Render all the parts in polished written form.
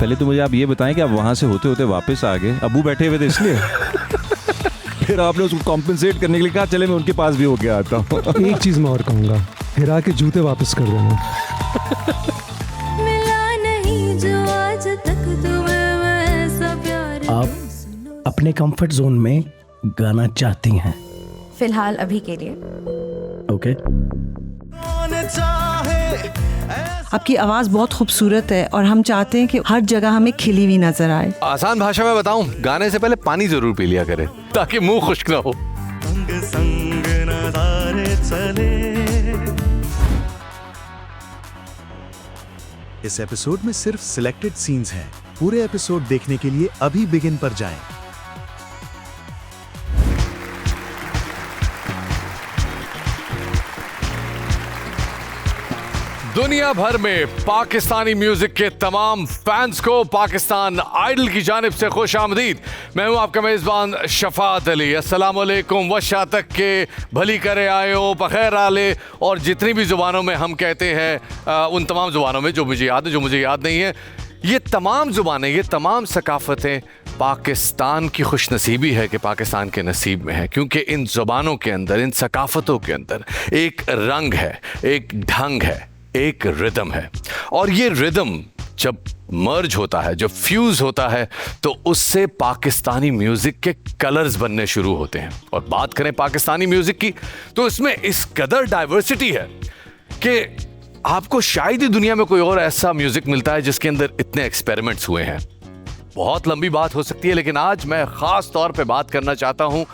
पहले तो मुझे आप ये बताएं कि आप वहाँ से होते होते वापस आ गए, अबू बैठे हुए थे इसलिए फिर आपने उसको कॉम्पेंसेट करने के लिए कहा चले मैं उनके पास भी होके आता हूँ। एक चीज़ मैं और कहूँगा, हिरा के जूते वापस कर देना। आप अपने कंफर्ट जोन में गाना चाहती हैं? फिलहाल अभी के लिए। ओके। आपकी आवाज़ बहुत खूबसूरत है और हम चाहते हैं कि हर जगह हमें खिली हुई नजर आए। आसान भाषा में बताऊं, गाने से पहले पानी जरूर पी लिया करें ताकि मुंह खुश्क ना हो। संग नज़ारे चले। इस एपिसोड में सिर्फ सिलेक्टेड सीन्स हैं। पूरे एपिसोड देखने के लिए अभी बिगिन पर जाएं। दुनिया भर में पाकिस्तानी म्यूजिक के तमाम फैंस को पाकिस्तान आइडल की जानिब से खुश आमदीद। मैं हूं आपका मेज़बान शफात अली। अस्सलाम वालेकुम। वशा तक के भली करे आयो बखैर आले, और जितनी भी ज़ुबानों में हम कहते हैं उन तमाम ज़ुबानों में जो मुझे याद है, जो मुझे याद नहीं है, ये तमाम ज़ुबानें, ये तमाम सकाफ़तें पाकिस्तान की खुशनसीबी है कि पाकिस्तान के नसीब में है, क्योंकि इन ज़ुबानों के अंदर, इन सकाफ़तों के अंदर एक रंग है, एक ढंग है, एक रिदम है। और ये रिदम जब मर्ज होता है, जब फ्यूज होता है, तो उससे पाकिस्तानी म्यूजिक के कलर्स बनने शुरू होते हैं। और बात करें पाकिस्तानी म्यूजिक की, तो इसमें इस कदर डाइवर्सिटी है कि आपको शायद ही दुनिया में कोई और ऐसा म्यूजिक मिलता है जिसके अंदर इतने एक्सपेरिमेंट्स हुए हैं। बहुत लंबी बात हो सकती है, लेकिन आज मैं खास तौर पे बात करना चाहता हूं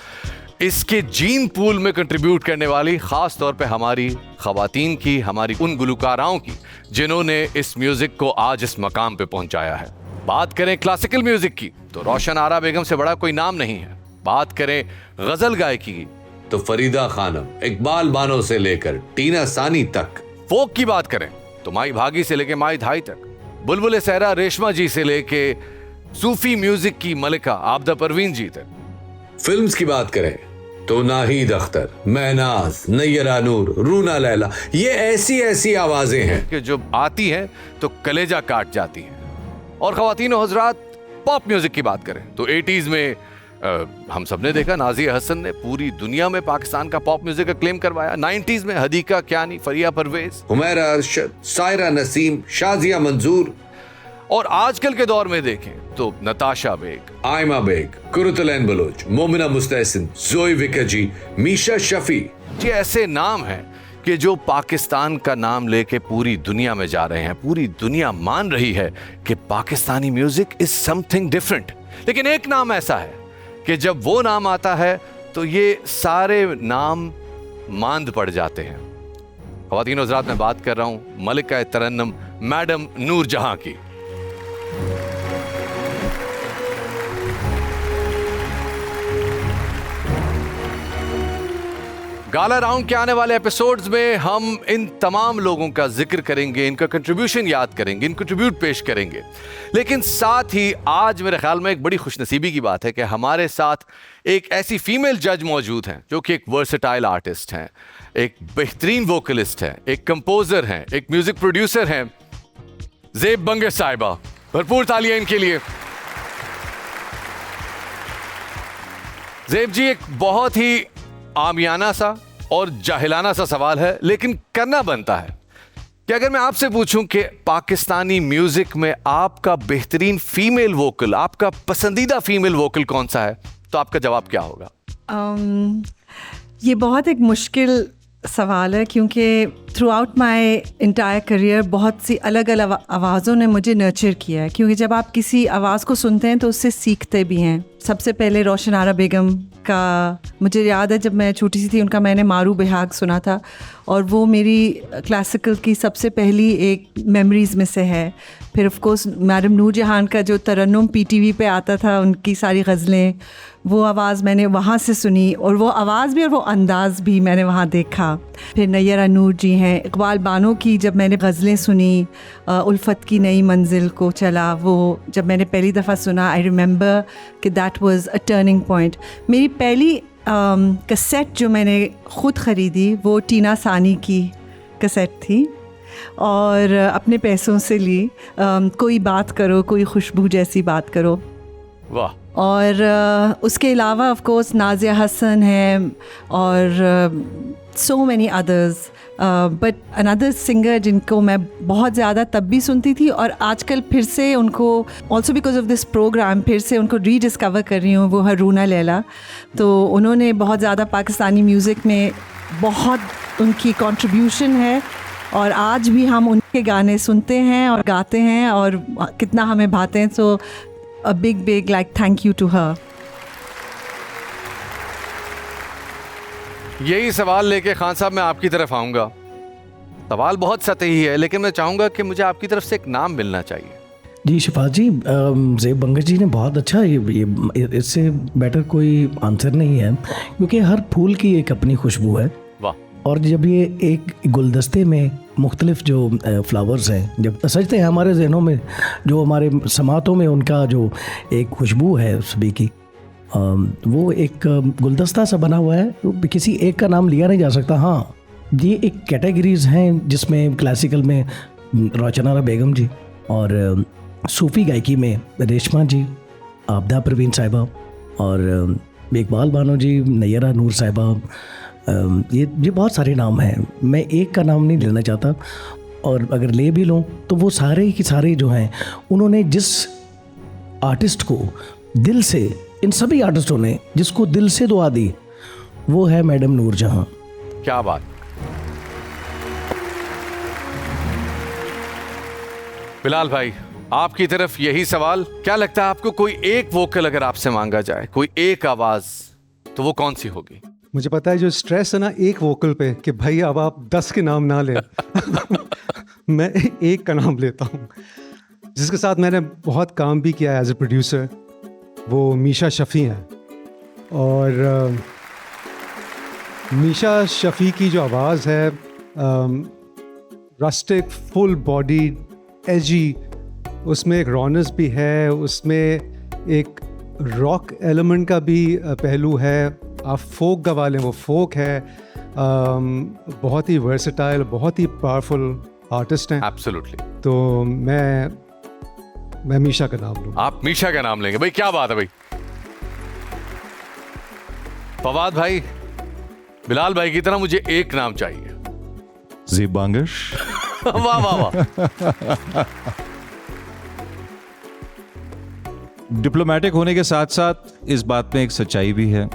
इसके जीन पूल में कंट्रीब्यूट करने वाली खास तौर पे हमारी ख़वातीन की, हमारी उन गुलकाराओं की जिन्होंने इस म्यूज़िक को आज इस मकाम पे पहुंचाया है। बात करें क्लासिकल म्यूज़िक की तो रोशन आरा बेगम से बड़ा कोई नाम नहीं है। बात करें गज़ल गायकी की तो फरीदा खानम, इकबाल बानो से लेकर टीना सानी तक। फोक की बात करें तो माई भागी से लेकर माई धाई तक, बुलबुल सहरा रेशमा जी से लेके सूफी म्यूज़िक की मलिका आबदा परवीन जी तक। फिल्म्स की बात करें तो नाहीद अख्तर, महनाज, नैयरा नूर, रूना लैला, ये ऐसी ऐसी आवाजें हैं कि जो आती हैं तो कलेजा काट जाती हैं। और ख़वातीन और हज़रात, पॉप म्यूजिक की बात करें तो 80s में हम सब ने देखा नाज़िया हसन ने पूरी दुनिया में पाकिस्तान का पॉप म्यूजिक का क्लेम करवाया। 90s में हदीका क्यानी, फरिया परवेज, हुमैरा अरशद, सायरा नसीम, शाजिया मंजूर। और आजकल के दौर में देखें तो नताशा बेग, आयमा बेग, कुरुतलैन बलोच, मोमिना मुस्तहसिन, जोई विकजी, मीशा शफी, ये ऐसे नाम हैं कि जो पाकिस्तान का नाम लेके पूरी दुनिया में जा रहे हैं। पूरी दुनिया मान रही है कि Pakistani music is something different. लेकिन एक नाम ऐसा है कि जब वो नाम आता है तो ये सारे नाम मांद पड़ जाते हैं। ख़वातीन और हज़रात, मैं बात कर रहा हूँ मलिका तरन्नुम मैडम नूर जहां की। गाला राउंड के आने वाले एपिसोड्स में हम इन तमाम लोगों का जिक्र करेंगे, इनका कंट्रीब्यूशन याद करेंगे, इनका ट्रिब्यूट पेश करेंगे। लेकिन साथ ही आज मेरे ख्याल में एक बड़ी खुशनसीबी की बात है कि हमारे साथ एक ऐसी फीमेल जज मौजूद हैं जो कि एक वर्सेटाइल आर्टिस्ट हैं, एक बेहतरीन वोकलिस्ट हैं, एक कंपोजर हैं, एक म्यूजिक प्रोड्यूसर हैं, ज़ेब बंगे साहिबा। भरपूर तालियां इनके लिए। ज़ेब जी, एक बहुत ही आमियाना सा और जाहिलाना सा सवाल है, लेकिन करना बनता है कि अगर मैं आपसे पूछूं कि पाकिस्तानी म्यूजिक में आपका बेहतरीन फीमेल वोकल, आपका पसंदीदा फीमेल वोकल कौन सा है, तो आपका जवाब क्या होगा? ये बहुत एक मुश्किल सवाल है, क्योंकि through out my entire career बहुत सी अलग अलग आवाज़ों ने मुझे नर्चर किया है। क्योंकि जब आप किसी आवाज़ को सुनते हैं तो उससे सीखते भी हैं। सबसे पहले रोशन आरा बेगम का मुझे याद है, जब मैं छोटी सी थी उनका मैंने मारू बेहाग सुना था, और वो मेरी क्लासिकल की सबसे पहली एक मेमोरीज़ में से है। फिर ऑफ कोर्स मैडम नूर जहान का जो तरन्नुम PTV पे आता था, उनकी सारी गज़लें, वो आवाज़ मैंने वहाँ से सुनी, और वो आवाज़ भी और वो अंदाज़ भी मैंने वहाँ देखा। फिर नैयरा नूर जी हैं, इकबाल बानो की जब मैंने गज़लें सुनी, उल्फत की नई मंजिल को चला, वो जब मैंने पहली दफ़ा सुना, आई रिमेंबर कि that was a turning point. मेरी पहली कैसेट जो मैंने ख़ुद ख़रीदी वो टीना सानी की कैसेट थी, और अपने पैसों से ली। कोई बात करो, कोई खुशबू जैसी बात करो। वाह। और उसके अलावा ऑफ कोर्स नाज़िया हसन है और so many others, but another singer जिनको मैं बहुत ज़्यादा तब भी सुनती थी और आजकल फिर से उनको also because of this program फिर से उनको रीडिस्कवर कर रही हूँ, वो है रूना लैला। तो उन्होंने बहुत ज़्यादा पाकिस्तानी म्यूज़िक में बहुत उनकी कंट्रीब्यूशन है और आज भी हम उनके गाने सुनते हैं और गाते हैं और कितना हमें भाते हैं। सो a big like thank you to her. यही सवाल लेके खान साहब मैं आपकी तरफ आऊंगा। सवाल बहुत सतही है लेकिन मैं चाहूंगा कि मुझे आपकी तरफ से एक नाम मिलना चाहिए। जी शफात जी, ज़ेब बंगश जी ने बहुत अच्छा ये इससे बेटर कोई आंसर नहीं है क्योंकि हर फूल की एक अपनी खुशबू है। वाह। और जब ये एक गुलदस्ते में मुख्तलिफ जो फ्लावर्स हैं जब सजते हैं हमारे जहनों में, जो हमारे समातों में उनका जो एक खुशबू है सभी की, वो एक गुलदस्ता सा बना हुआ है, तो किसी एक का नाम लिया नहीं जा सकता। हाँ, ये एक कैटेगरीज़ हैं जिसमें क्लासिकल में रोशनारा बेगम जी और सूफ़ी गायकी में रेशमा जी, आबदा परवीन साहिबा और इकबाल बानो जी, नैयरा नूर साहिबा, ये बहुत सारे नाम हैं। मैं एक का नाम नहीं लेना चाहता और अगर ले भी लूँ तो वो सारे की सारे जो हैं उन्होंने जिस आर्टिस्ट को दिल से, इन सभी आर्टिस्टों ने जिसको दिल से दुआ दी वो है मैडम नूरजहां। क्या बात। बिलाल भाई आपकी तरफ यही सवाल, क्या लगता है आपको कोई एक वोकल अगर आपसे मांगा जाए, कोई एक आवाज, तो वो कौन सी होगी? मुझे पता है जो स्ट्रेस है ना एक वोकल पे कि भाई अब आप 10 के नाम ना लें मैं एक का नाम लेता हूँ जिसके साथ मैंने बहुत काम भी किया एज ए प्रोड्यूसर, वो मीशा शफ़ी हैं। और मीशा शफ़ी की जो आवाज़ है, रस्टिक, फुल बॉडी, एजी, उसमें एक रॉनेस भी है, उसमें एक रॉक एलिमेंट का भी पहलू है। आप फोक गवा लें, वो फोक है। बहुत ही वर्सेटाइल, बहुत ही पावरफुल आर्टिस्ट हैं। एब्सोल्युटली। तो मैं मीशा का नाम लूँगा। आप मीशा का नाम लेंगे? भाई क्या बात है भाई। फवाद भाई, बिलाल भाई की तरह मुझे एक नाम चाहिए। ज़ेब बंगश। वाह वाह वाह। डिप्लोमेटिक होने के साथ साथ इस बात में एक सच्चाई भी है,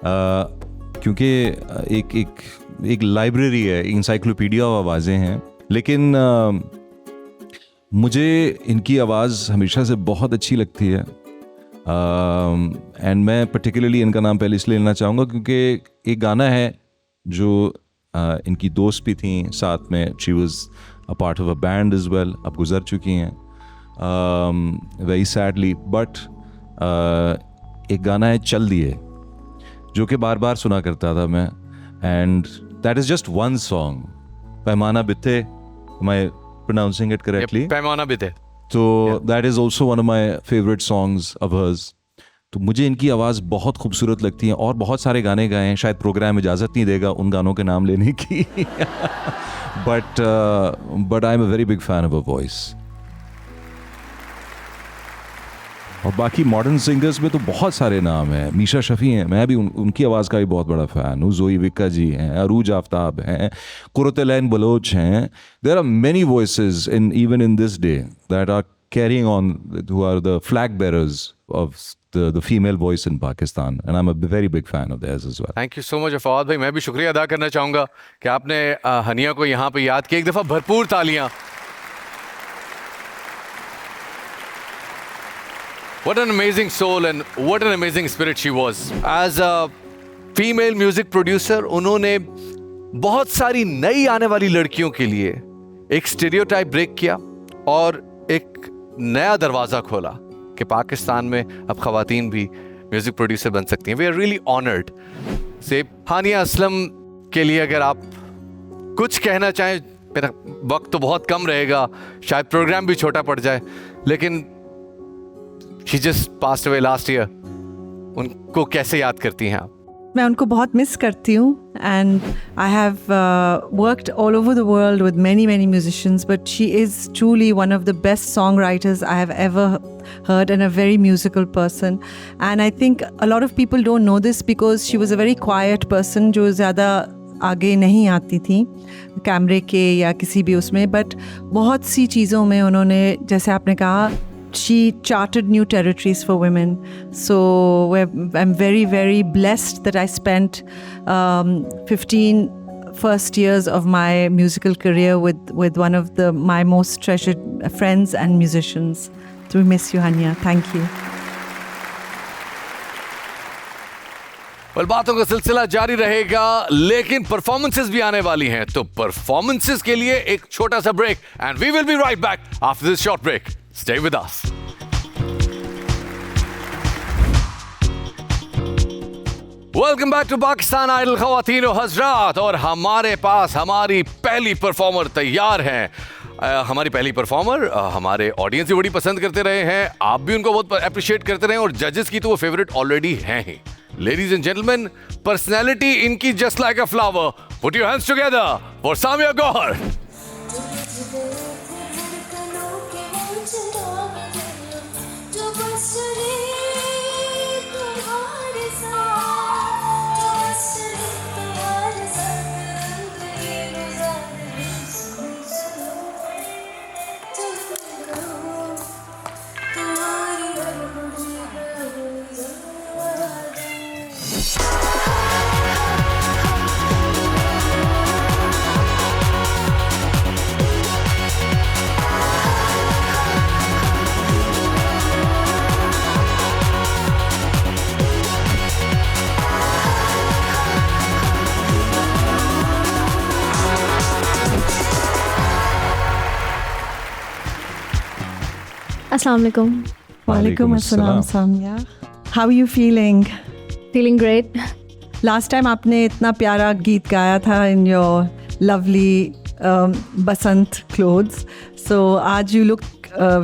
क्योंकि एक लाइब्रेरी है, इंसाइक्लोपीडिया ऑफ आवाज़ें हैं, लेकिन मुझे इनकी आवाज़ हमेशा से बहुत अच्छी लगती है। एंड मैं पर्टिकुलरली इनका नाम पहले इसलिए लेना चाहूँगा क्योंकि एक गाना है जो इनकी दोस्त भी थी साथ में, she was a part of a band as well, अब गुजर चुकी हैं वेरी सैडली, बट एक गाना है चल दिए जो कि बार बार सुना करता था मैं, and that is just one song, पैमाना बिथे, am I pronouncing it correctly? पैमाना बिथे। तो that is also one of my favourite songs of hers. तो मुझे इनकी आवाज़ बहुत खूबसूरत लगती है और बहुत सारे गाने गाए हैं, शायद प्रोग्राम इजाज़त नहीं देगा उन गानों के नाम लेने की but I am a very big fan of a voice. और बाकी मॉडर्न सिंगर्स में तो बहुत सारे नाम हैं। मीशा शफ़ी हैं, मैं भी उनकी आवाज़ का भी बहुत बड़ा फ़ैन हूँ। ज़ोई विक्का जी हैं, अरूज आफ्ताब हैं, कुरतलैन बलोच हैं। There are many voices in even in this day that are carrying on, who are the flag bearers of the female voice in Pakistan, and I'm a very big fan of theirs as well. Thank you so much Fawad भाई। मैं भी शुक्रिया अदा करना चाहूँगा कि आपने Haniyeh को यहाँ पे याद किया। एक दफ़ा भरपूर तालियाँ। What an amazing soul and what an amazing spirit she was. As a female music producer, उन्होंने बहुत सारी नई आने वाली लड़कियों के लिए एक स्टीरियोटाइप ब्रेक किया और एक नया दरवाज़ा खोला कि पाकिस्तान में अब ख़वातीन भी म्यूज़िक प्रोड्यूसर बन सकती हैं। We are really honoured. से हानिया असलम के लिए अगर आप कुछ कहना चाहें, मेरा वक्त तो बहुत कम रहेगा, शायद प्रोग्राम भी छोटा पड़ जाए, लेकिन she just passed away last year, उनको कैसे याद करती हैं आप? मैं उनको बहुत मिस करती हूँ and I have worked all over the world with many musicians but she is truly one of the best song writers I have ever heard and a very musical person. And I think a lot of people don't know this because she was a very quiet person जो ज़्यादा आगे नहीं आती थी कैमरे के या किसी भी उसमें, बट बहुत सी चीज़ों में उन्होंने, जैसे आपने कहा, she charted new territories for women. So I'm very blessed that I spent 15 first years of my musical career with one of my most treasured friends and musicians. So we miss you, Hania. Thank you. well, बातों का सिलसिला जारी रहेगा, लेकिन performances भी आने वाली हैं, तो परफॉर्मेंसेस के लिए एक छोटा सा break and we will be right back after this short break. Stay with us. Welcome back to Pakistan Idol ख़वातीन व हज़रात. और हमारे पास हमारी पहली परफॉर्मर तैयार हैं. हमारी पहली परफॉर्मर हमारे ऑडियंस भी बड़ी पसंद करते रहे हैं, आप भी उनको बहुत अप्रिशिएट करते रहे, और जजेस की तो वो फेवरेट ऑलरेडी हैं ही. लेडीज एंड जेंटलमैन, पर्सनैलिटी इनकी just like a flower. Put your hands together for Samia Gauhar. Assalamu alaikum. Walaikum assalam, Samia. How are you feeling? Feeling great. Last time आपने इतना प्यारा गीत गाया था in your lovely Basant clothes. So आज you look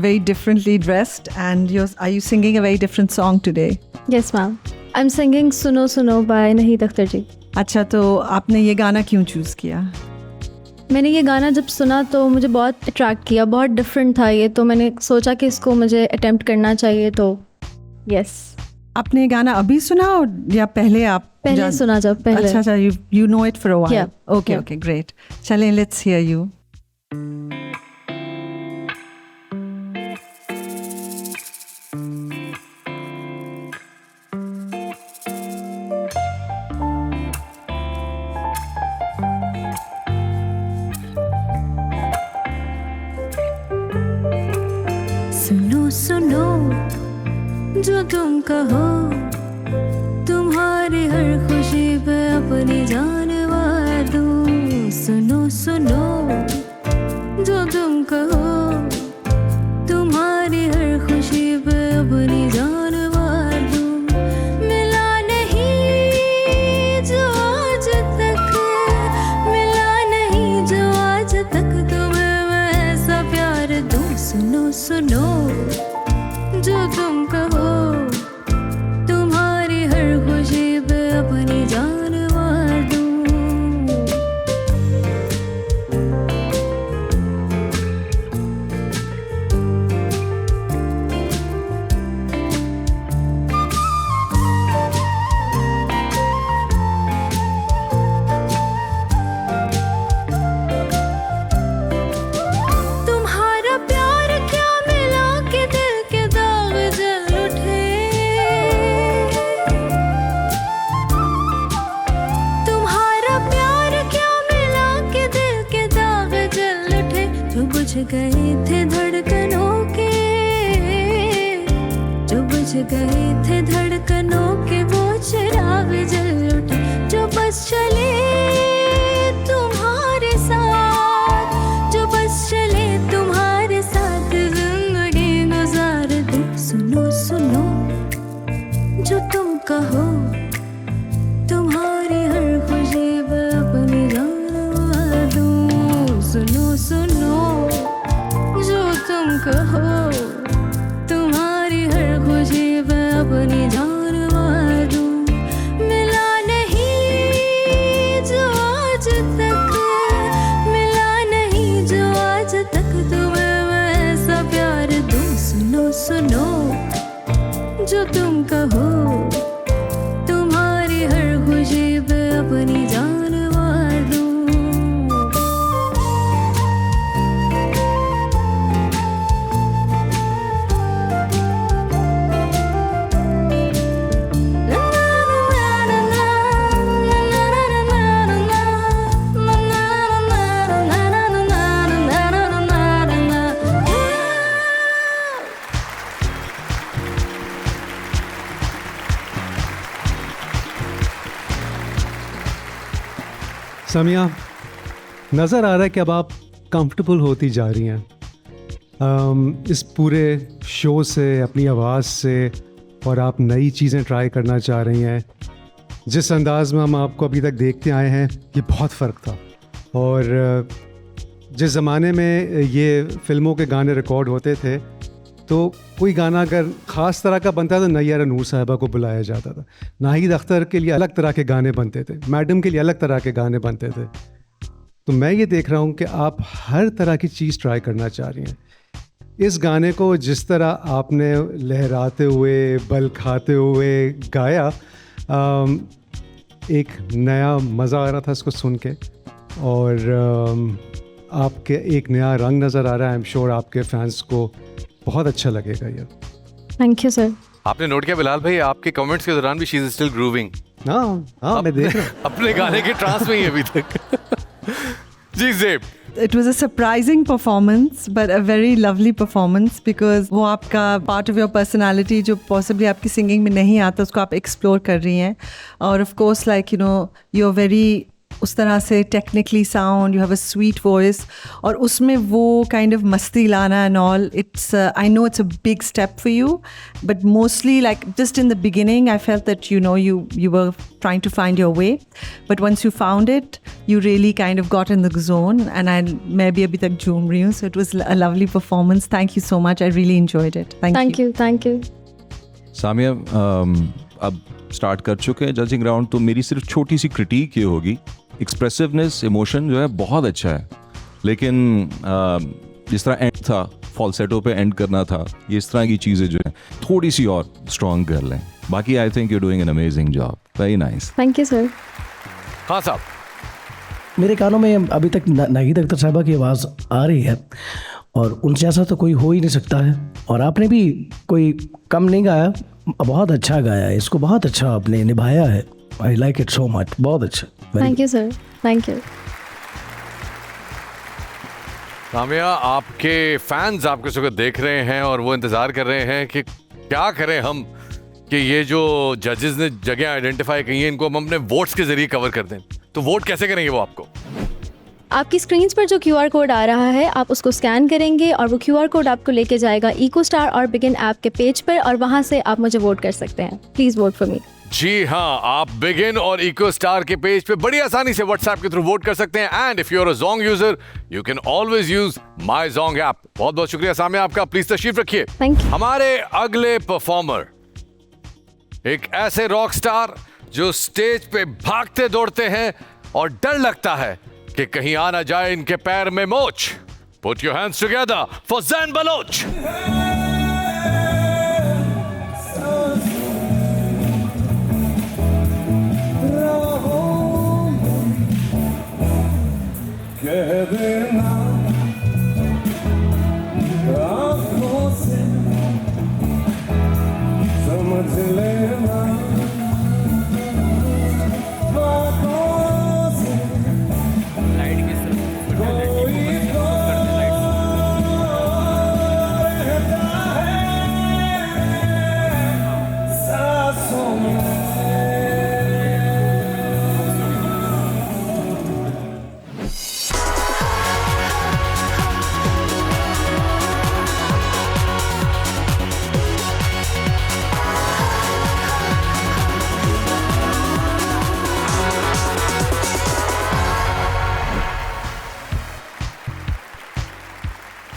very differently dressed and are you singing a very different song today? Yes, ma'am. I'm singing Suno Suno by Naheed Akhtar ji. अच्छा, तो आपने ये गाना क्यों चूज़ किया? मैंने ये गाना जब सुना तो मुझे बहुत अट्रैक्ट किया, बहुत डिफरेंट था ये, तो मैंने सोचा कि इसको मुझे अटेम्प्ट करना चाहिए. तो यस. आपने ये गाना अभी सुना या पहले आप पहले सुना? जब पहले. अच्छा, you know it for a while. Yeah. Okay, great. चलें, let's hear you. सुनो जो तुम कहो, तुम्हारी हर खुशी पे अपनी जान वार दूं. सुनो सुनो जो तुम कहो, तुम्हारी हर खुशी पे अपनी जान वार दूं. मिला नहीं जो आज तक, मिला नहीं जो आज तक, तुम्हें मैं ऐसा प्यार दूं. सुनो सुनो जो तुम कहो, तुम्हारी हर खुशी पे अपनी जान वार दूं. तुम्हारा प्यार क्या मिला के दिल के दाग जल उठे. तुम्हारा प्यार क्या मिला के दिल के दाग जल उठे. जो बुझ गए थे धड़कनों के, जो बुझ गए थे धड़कनों के, वो चिराग जल उठे. जो बस चले तुम्हारे साथ, जो बस चले तुम्हारे साथ, जिंदगी गुजार दूं. सुनो सुनो जो तुम कहो, तुम्हारी हर खुशी पे अपनी जान वार दूं. सुनो सुनो जो तुम कहो, तुम्हारी हर खुशी पे अपनी जान वार दूं. मिला नहीं रहूं, तुम्हारी हर खुशी पे अपनी जान मार दूं। सामिया, नज़र आ रहा है कि अब आप कंफर्टेबल होती जा रही हैं इस पूरे शो से, अपनी आवाज़ से, और आप नई चीज़ें ट्राई करना चाह रही हैं। जिस अंदाज में हम आपको अभी तक देखते आए हैं, ये बहुत फ़र्क था। और जिस ज़माने में ये फिल्मों के गाने रिकॉर्ड होते थे, तो कोई गाना अगर ख़ास तरह का बनता तो नैयरा नूर साहिबा को बुलाया जाता था। नाहिद अख्तर के लिए अलग तरह के गाने बनते थे, मैडम के लिए अलग तरह के गाने बनते थे। तो मैं ये देख रहा हूँ कि आप हर तरह की चीज़ ट्राई करना चाह रही हैं। इस गाने को जिस तरह आपने लहराते हुए, बल खाते हुए गाया, एक नया मज़ा आ रहा था इसको सुन के। और आपके एक नया रंग नज़र आ रहा है। आई एम श्योर आपके फैंस को बहुत अच्छा लगेगा ये। Thank you sir. आपने नोट किया बिलाल भाई, आपके कमेंट्स के दौरान भी शी इज स्टिल ग्रूविंग। हाँ, मैं देख रहा हूँ। अपने गाने के ट्रांस में ही अभी तक। जी ज़ेब, It was a surprising performance, but a very lovely performance because वो आपका part of your personality जो possibly आपकी singing में नहीं आता, उसको आप explore कर रही हैं। और of course like you know you're very उस तरह से technically sound, you have a sweet voice, और उसमें वो काइंड ऑफ मस्ती लाना and all, it's I know it's a big step for you, but mostly like just in the beginning I felt that you know you were trying to find your way, but once you found it you really kind of got in the zone, and I maybe abhi tak झूम रही हूँ, so it was a lovely performance. Thank you so much, I really enjoyed it. Thank you. Samia, अब start कर चुके हैं judging round, तो मेरी सिर्फ छोटी सी क्रिटिक ये होगी, एक्सप्रेसिवनेस, इमोशन जो है बहुत अच्छा है, लेकिन जिस तरह एंड था, फॉल्सेटो पे एंड करना था, ये इस तरह की चीज़ें जो है थोड़ी सी और स्ट्रॉन्ग कर लें। बाकी I think you doing an amazing job, very nice. Thank you sir. हाँ साहब, मेरे कानों में अभी तक नाहिद अख्तर साहबा की आवाज़ आ रही है, और उनसे जैसा तो कोई हो ही नहीं सकता है। और आपने भी कोई कम नहीं गाया, बहुत अच्छा गाया है, इसको बहुत अच्छा आपने निभाया है। I like it so much, बहुत अच्छा। Thank you sir, thank you. Samia, आपके फैंस आपके सुबह देख रहे हैं और वो इंतज़ार कर रहे हैं कि क्या करें हम कि ये जो जजेस ने जगह आइडेंटिफाई की हैं, इनको हम अपने वोट्स के जरिए कवर कर दें। तो वोट कैसे करेंगे वो आपको? आपकी स्क्रीन्स पर जो QR कोड आ रहा है, आप उसको स्कैन करेंगे और वो QR कोड आपको लेके जाएगा इको स्टार और बिगिन ऐप के पेज पर, और वहाँ से आप मुझे वोट कर सकते हैं। Please vote for me. जी हाँ, आप बिगिन और इको स्टार के पेज पे बड़ी आसानी से व्हाट्सएप के थ्रू वोट कर सकते हैं। And if you are a Zong user, you can always use my Zong app. बहुत बहुत शुक्रिया सामिया आपका, प्लीज तशरीफ रखिए। Thank you. हमारे अगले परफॉर्मर एक ऐसे रॉक स्टार जो स्टेज पे भागते दौड़ते हैं और डर लगता है कि कहीं आ ना जाए इनके पैर में मोच। Put your hands together for Zain Baloch.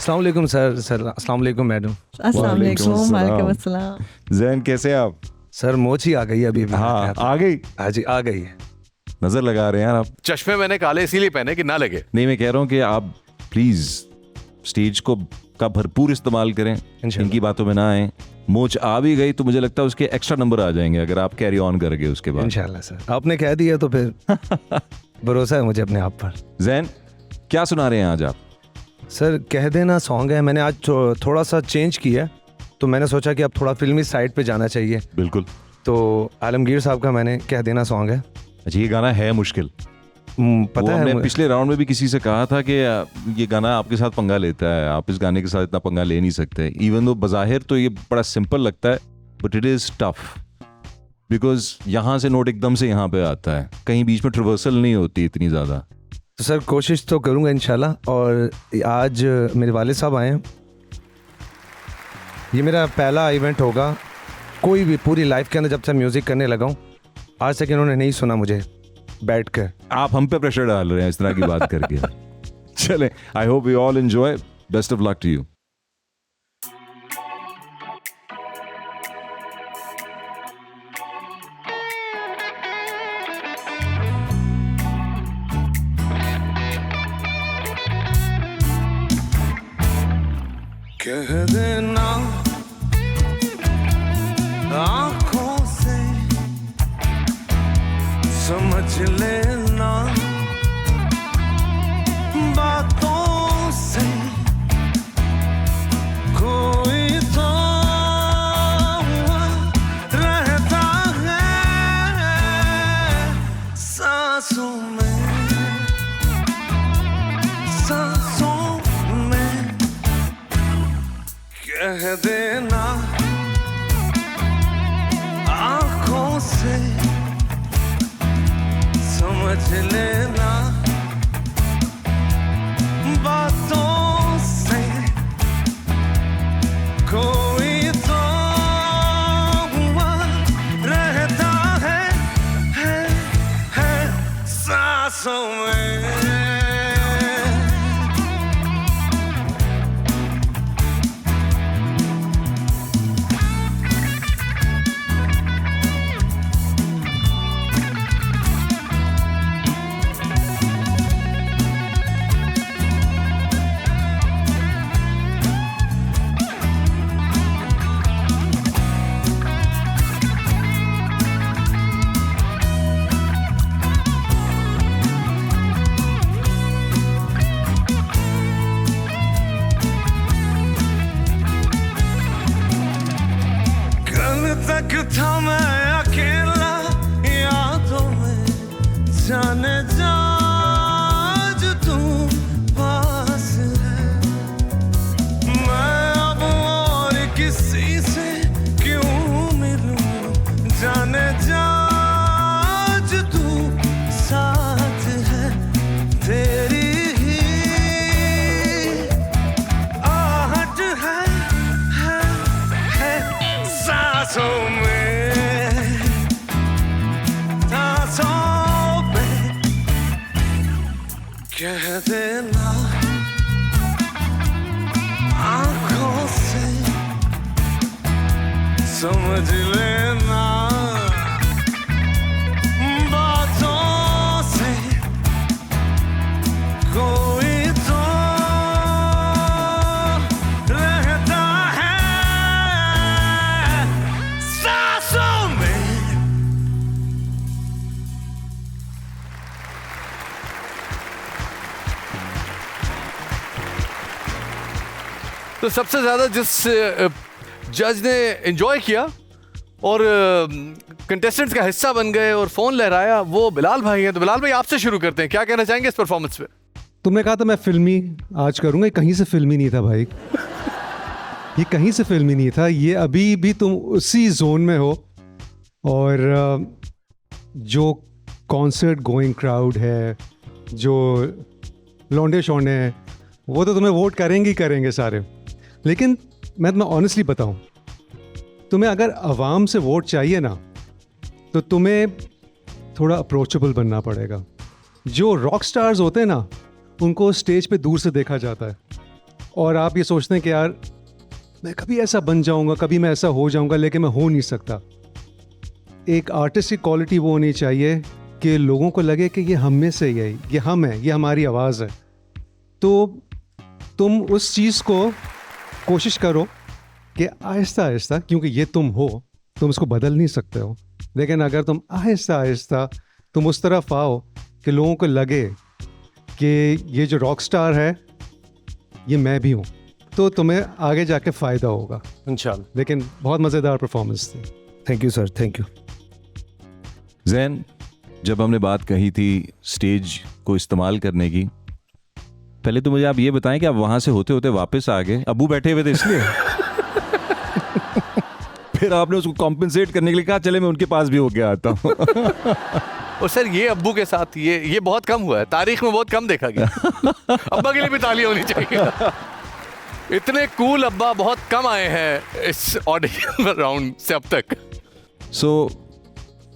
अस्सलाम वालेकुम सर। अस्सलाम वालेकुम मैडम। अस्सलाम वालेकुम। वालेकुम अस्सलाम। ज़ैन कैसे आप? सर मोच ही आ गई अभी। हाँ, आ गई। हाँ जी, आ गई है। नजर लगा रहे हैं यार आप। चश्मे मैंने काले इसीलिए पहने कि ना लगे। नहीं, मैं कह रहा हूँ कि आप प्लीज स्टेज को का भरपूर इस्तेमाल करें, इनकी बातों में ना आए। मोच आ भी गई तो मुझे लगता है उसके एक्स्ट्रा नंबर आ जाएंगे अगर आप कैरी ऑन करोगे उसके बाद। इंशाल्लाह सर, आपने कह दिया तो फिर भरोसा है मुझे अपने आप पर। जैन, क्या सुना रहे हैं आज आप? सर कह देना सॉन्ग है, मैंने आज थोड़ा सा चेंज किया, तो मैंने सोचा कि अब थोड़ा फिल्मी साइड पे जाना चाहिए। बिल्कुल। तो आलमगीर साहब का मैंने कह देना सॉन्ग है। अच्छा, ये गाना है मुश्किल, पता है। हमने पिछले राउंड में भी किसी से कहा था कि ये गाना आपके साथ पंगा लेता है, आप इस गाने के साथ इतना पंगा ले नहीं सकते। इवन दो बज़ाहिर तो ये बड़ा सिंपल लगता है, but it is tough, because यहाँ से नोट एकदम से यहाँ पे आता है, कहीं बीच में ट्रिवर्सल नहीं होती इतनी ज़्यादा। तो सर कोशिश तो करूँगा इंशाल्लाह। और आज मेरे वालिद साहब आए हैं, ये मेरा पहला इवेंट होगा कोई भी पूरी लाइफ के अंदर जब से म्यूज़िक करने लगा हूँ, आज तक इन्होंने नहीं सुना मुझे बैठ कर। आप हम पे प्रेशर डाल रहे हैं इस तरह की बात करके। चलें, I hope you all enjoy, best of luck to you. कह देना आँखों से, समझ लेना बातों से, कोई तो रहता है सांसों में, सांसों में। कह देना आँखों से, समझ लेना बातों से, कोई तो रहता है सांसों में। था मैं अकेला यादों में, जाने जा आज तू पास है। मैं अब और किसी से क्यों मिलूं, जाने जा आज तू साथ है। तेरी ही आहट है सांसों में, कह देना आँखों से, समझ लेना बातों से, कोई तो रहता है सांसों में। तो सबसे ज़्यादा जिस जज ने एंजॉय किया और कंटेस्टेंट्स का हिस्सा बन गए और फ़ोन लहराया, वो बिलाल भाई हैं। तो बिलाल भाई, आपसे शुरू करते हैं, क्या कहना चाहेंगे इस परफॉर्मेंस पे? तुमने कहा था मैं फिल्मी आज करूँगा, ये कहीं से फिल्मी नहीं था भाई। ये कहीं से फिल्मी नहीं था, ये अभी भी तुम उसी जोन में हो। और जो कॉन्सर्ट गोइंग क्राउड है, जो लौंडे शौंडे हैं, वो तो तुम्हें वोट करेंगे ही करेंगे सारे। लेकिन मैं तुम्हें ऑनेस्टली बताऊं, तुम्हें अगर आवाम से वोट चाहिए ना, तो तुम्हें थोड़ा अप्रोचेबल बनना पड़ेगा। जो रॉक स्टार्स होते हैं ना, उनको स्टेज पे दूर से देखा जाता है और आप ये सोचते हैं कि यार मैं कभी ऐसा बन जाऊंगा, कभी मैं ऐसा हो जाऊंगा, लेकिन मैं हो नहीं सकता। एक आर्टिस्ट की क्वालिटी वो होनी चाहिए कि लोगों को लगे कि ये हम में से ही है, ये हम है, ये हमारी आवाज़ है। तो तुम उस चीज़ को कोशिश करो कि आहिस्ता आहिस्ता, क्योंकि ये तुम हो, तुम इसको बदल नहीं सकते हो, लेकिन अगर तुम आहिस्ता आहिस्ता तुम उस तरफ आओ कि लोगों को लगे कि ये जो रॉक स्टार है ये मैं भी हूँ, तो तुम्हें आगे जाके फ़ायदा होगा इंशाल्लाह। लेकिन बहुत मज़ेदार परफॉर्मेंस थी। Thank you sir, thank you. Jain, जब हमने बात कही थी स्टेज को इस्तेमाल करने की, पहले तो मुझे आप ये बताएं कि आप वहां से होते होते वापस आ गए, अब्बू बैठे हुए थे इसलिए फिर आपने उसको कॉम्पेंसेट करने के लिए कहा चले मैं उनके पास भी होके आता हूँ और सर ये अब्बू के साथ ये बहुत कम हुआ है, तारीख में बहुत कम देखा गया। अब्बा के लिए भी तालियां होनी चाहिए। इतने कूल अब्बा बहुत कम आए हैं इस ऑडिशन राउंड से अब तक।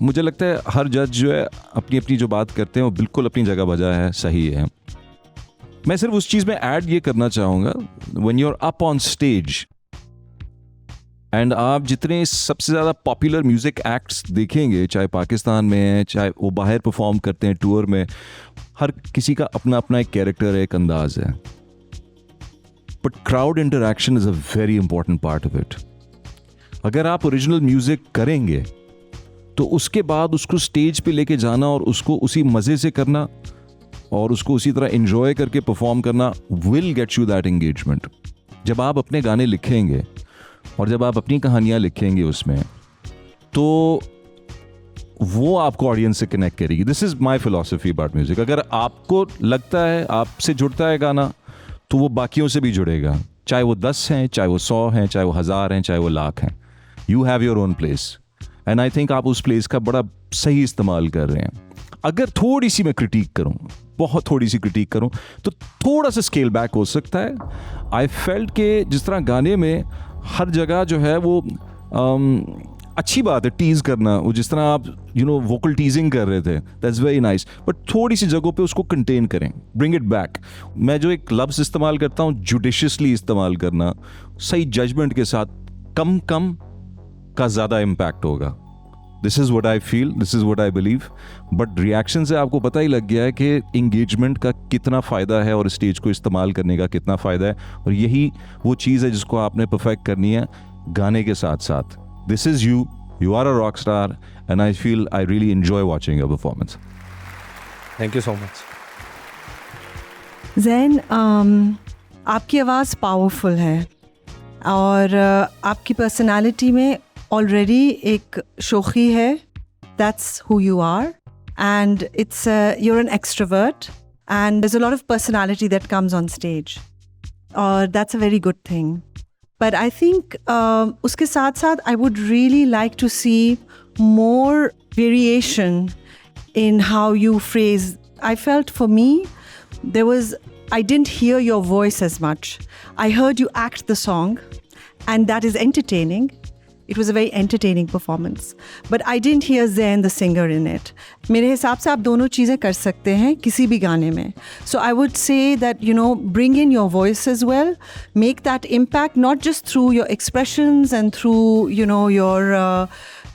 मुझे लगता है हर जज जो है अपनी अपनी जो बात करते हैं वो बिल्कुल अपनी जगह बजा है, सही है। मैं सिर्फ उस चीज़ में ऐड ये करना चाहूँगा, when you are up on stage and आप जितने सबसे ज़्यादा पॉपुलर म्यूज़िक एक्ट्स देखेंगे, चाहे पाकिस्तान में है चाहे वो बाहर परफॉर्म करते हैं टूर में, हर किसी का अपना अपना एक कैरेक्टर है, एक अंदाज है, but crowd interaction is a very important part of it. अगर आप ओरिजिनल म्यूज़िक करेंगे तो उसके बाद उसको स्टेज पे लेके जाना और उसको उसी मज़े से करना और उसको उसी तरह एंजॉय करके परफॉर्म करना will get you that engagement. जब आप अपने गाने लिखेंगे और जब आप अपनी कहानियाँ लिखेंगे उसमें, तो वो आपको ऑडियंस से कनेक्ट करेगी। This is my philosophy about music. अगर आपको लगता है आपसे जुड़ता है गाना तो वो बाकियों से भी जुड़ेगा, चाहे वो 10 हैं, चाहे वो 100 हैं, चाहे वो 1000 हैं, चाहे वो लाख हैं। You have your own place and I think आप उस प्लेस का बड़ा सही इस्तेमाल कर रहे हैं। अगर थोड़ी सी मैं क्रिटिक करूं, बहुत थोड़ी सी क्रिटिक करूं, तो थोड़ा सा स्केल बैक हो सकता है। आई फेल्ट कि जिस तरह गाने में हर जगह जो है वो अच्छी बात है टीज़ करना, वो जिस तरह आप वोकल टीजिंग कर रहे थे, दैट्स वेरी नाइस, बट थोड़ी सी जगहों पे उसको कंटेन करें, ब्रिंग इट बैक। मैं जो एक लफ्ज़ इस्तेमाल करता हूँ, जुडिशियसली इस्तेमाल करना, सही जजमेंट के साथ, कम कम का ज़्यादा इम्पैक्ट होगा। This is what I feel, this is what I believe. But reaction से आपको पता ही लग गया है कि इंगेजमेंट का कितना फ़ायदा है और स्टेज को इस्तेमाल करने का कितना फ़ायदा है, और यही वो चीज़ है जिसको आपने परफेक्ट करनी है गाने के साथ साथ। This is you are a rock star and I feel I really enjoy watching your performance. Thank you so much. Zain, आपकी आवाज़ पावरफुल है और आपकी पर्सनालिटी में ऑलरेडी एक शोखी है। That's who you are and it's you're an extrovert and there's a lot of personality that comes on stage और that's a very good thing. But I think उसके साथ साथ I would really like to see more variation in how you phrase. I felt for me I didn't hear your voice as much. I heard you act the song and that is entertaining. It was a very entertaining performance. But I didn't hear Zain the singer in it. मेरे हिसाब से आप दोनों चीज़ें कर सकते हैं किसी भी गाने में. So I would say that, bring in your voice as well. Make that impact not just through your expressions and through,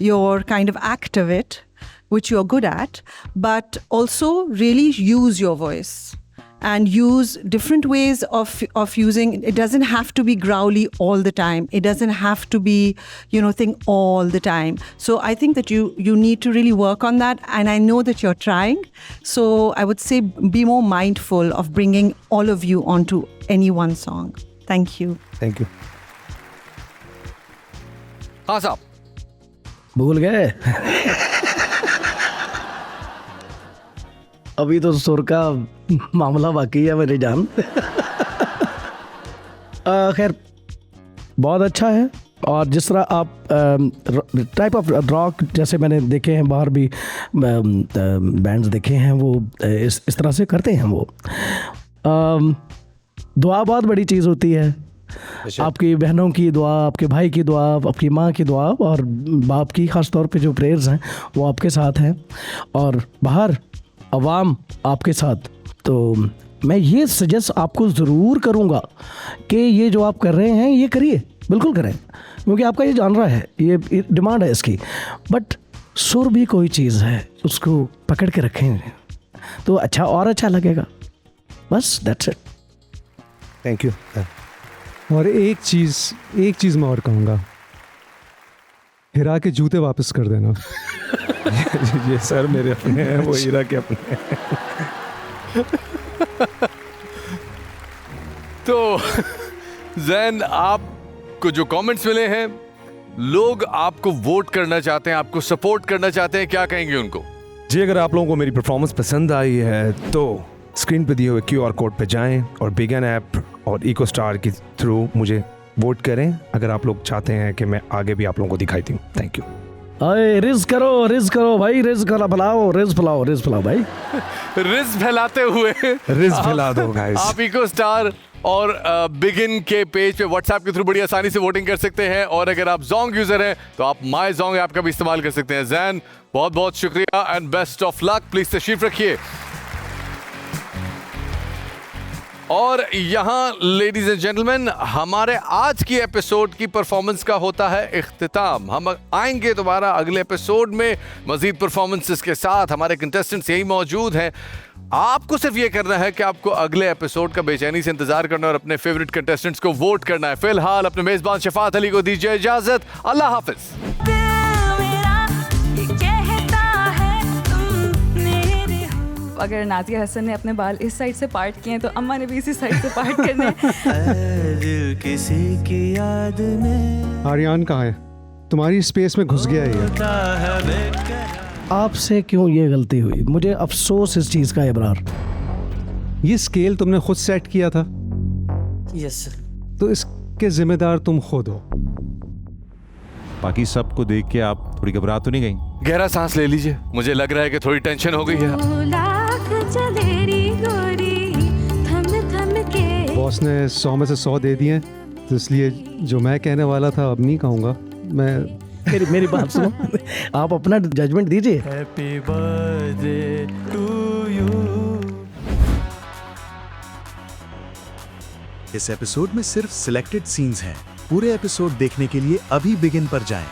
your kind of act of it, which you're good at, but also really use your voice. And use different ways of using. It doesn't have to be growly all the time. It doesn't have to be, thing all the time. So I think that you need to really work on that. And I know that you're trying. So I would say be more mindful of bringing all of you onto any one song. Thank you. Thank you. हाँ साहब, भूल गए अभी तो सुर का मामला बाकी है मेरी जान। खैर बहुत अच्छा है। और जिस तरह आप टाइप ऑफ रॉक जैसे मैंने देखे हैं बाहर भी बैंड्स देखे हैं, वो इस तरह से करते हैं। वो दुआ बहुत बड़ी चीज़ होती है। आपकी बहनों की दुआ, आपके भाई की दुआ, आपकी माँ की दुआ और बाप की ख़ास तौर पे जो प्रेयर्स हैं वो आपके साथ हैं और बाहर अवाम आपके साथ। तो मैं ये सजेस्ट आपको ज़रूर करूँगा कि ये जो आप कर रहे हैं ये करिए, बिल्कुल करें, क्योंकि आपका ये जानरा है, ये डिमांड है इसकी। बट सुर भी कोई चीज़ है, उसको पकड़ के रखें तो अच्छा और अच्छा लगेगा। बस दैट्स इट। Thank you. और एक चीज़ मैं और कहूँगा, हिरा के जूते वापस कर देना। ये सर मेरे अपने हैं, वो हीरा के अपने हैं। तो जैन, आपको जो कमेंट्स मिले हैं, लोग आपको वोट करना चाहते हैं, आपको सपोर्ट करना चाहते हैं, क्या कहेंगे उनको? जी, अगर आप लोगों को मेरी परफॉर्मेंस पसंद आई है तो स्क्रीन पे दिए हुए QR कोड पे जाएं और बिगन ऐप और इको स्टार के थ्रू मुझे वोट करें, अगर आप लोग चाहते हैं कि मैं आगे भी आप लोगों को दिखाई दूँ। Thank you. अरे रिज करो भाई, रिज फैलाओ भाई। रिज फैलाते हुए रिज फैला दो गाइस। आप इको स्टार और बिगिन के पेज पे व्हाट्सएप के थ्रू बड़ी आसानी से वोटिंग कर सकते हैं, और अगर आप जोंग यूजर हैं तो आप माई जोंग ऐप का भी इस्तेमाल कर सकते हैं। जैन, बहुत बहुत शुक्रिया and best of luck. Please तशरीफ रखिए। और यहाँ लेडीज एंड जेंटलमैन, हमारे आज की एपिसोड की परफॉर्मेंस का होता है इख्तिताम। हम आएंगे दोबारा अगले एपिसोड में मजीद परफॉर्मेंसेस के साथ। हमारे कंटेस्टेंट्स यही मौजूद हैं। आपको सिर्फ ये करना है कि आपको अगले एपिसोड का बेचैनी से इंतजार करना और अपने फेवरेट कंटेस्टेंट्स को वोट करना है। फिलहाल अपने मेजबान शफात अली को दीजिए इजाजत। अल्लाह हाफिज। अगर नाज़िया हसन ने अपने बाल इस साइड से पार्ट किए हैं तो अम्मा ने भी इसी साइड से पार्ट करने हैं। दिल किसी की याद में आर्यन कहाँ है? तुम्हारी स्पेस में घुस गया है ये। आपसे क्यों ये गलती हुई? मुझे अफसोस इस चीज़ का इबरार। ये स्केल तुमने खुद सेट किया था? Yes sir. तो इसके जिम्मेदार तुम खुद हो। बाकी सबको देख के आप थोड़ी घबरा तो नहीं गई? गहरा सांस ले लीजिए, मुझे लग रहा है कि थोड़ी टेंशन हो गई है। बॉस ने 100 में से 100 दे दिए, तो इसलिए जो मैं कहने वाला था अब नहीं कहूँगा। मैं मेरी बात सुनो, आप अपना जजमेंट दीजिए। Happy birthday to you. इस एपिसोड में सिर्फ सिलेक्टेड सीन्स हैं। पूरे एपिसोड देखने के लिए अभी बिगिन पर जाएं।